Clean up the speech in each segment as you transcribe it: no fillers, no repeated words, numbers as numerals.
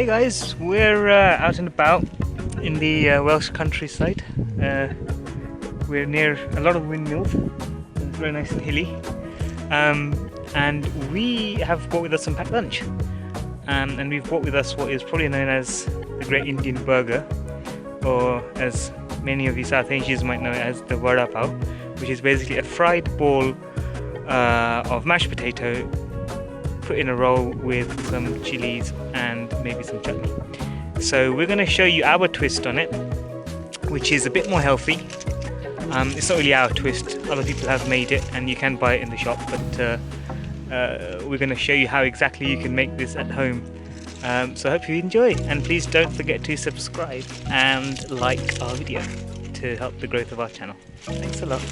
Hey guys, we're out and about in the Welsh countryside. We're near a lot of windmills. It's very nice and hilly. And we have brought with us some packed lunch. And we've brought with us what is probably known as the Great Indian Burger, or as many of you South Asians might know it as the Vada Pav, which is basically a fried ball of mashed potato put in a roll with some chilies and maybe some chutney. So we're going to show you our twist on it, which is a bit more healthy. It's not really our twist, other people have made it and you can buy it in the shop, but we're going to show you how exactly you can make this at home. So I hope you enjoy, and please don't forget to subscribe and like our video to help the growth of our channel. Thanks a lot.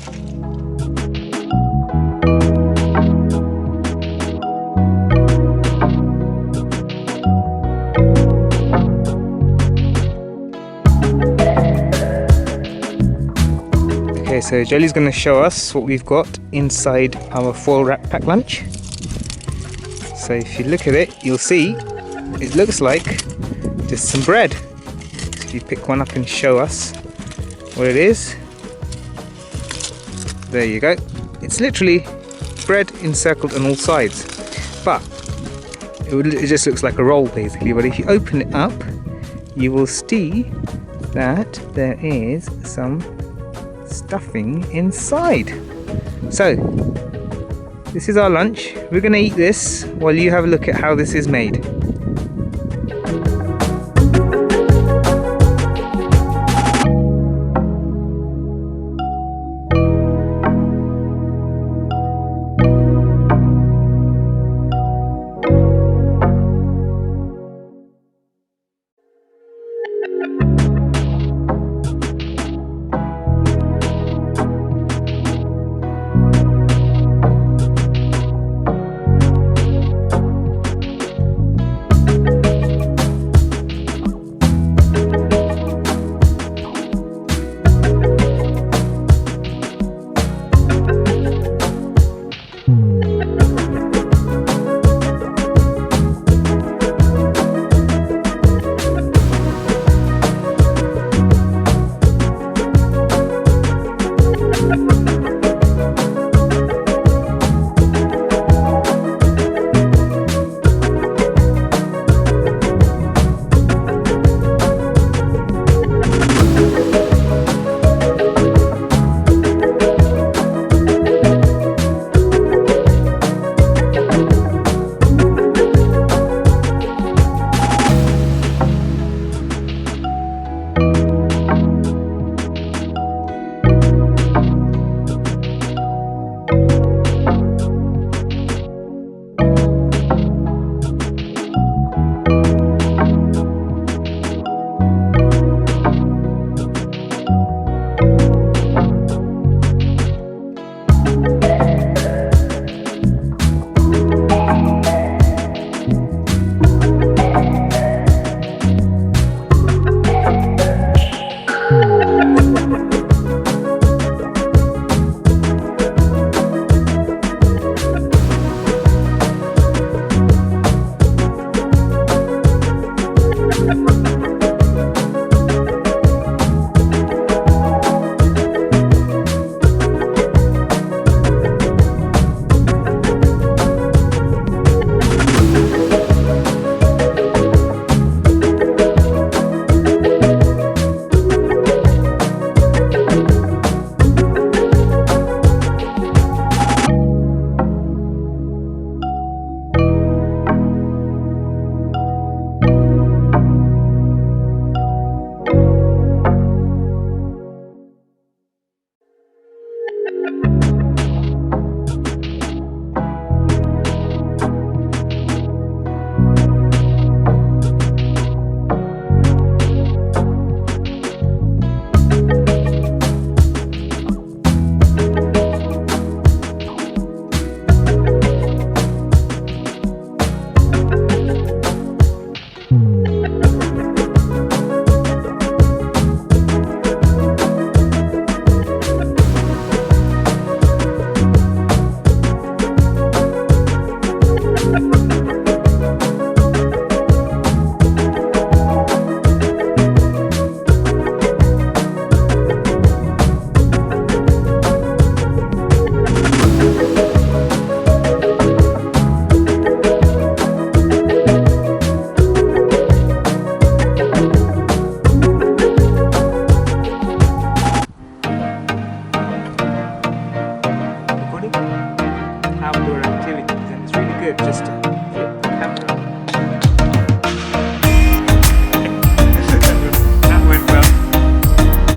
Okay, so Jalli's going to show us what we've got inside our foil wrap pack lunch. So if you look at it, you'll see it looks like just some bread. So if you pick one up and show us what it is, there you go. It's literally bread encircled on all sides, but it just looks like a roll basically. But if you open it up, you will see that there is some stuffing inside. So this is our lunch. We're going to eat this while you have a look at how this is made.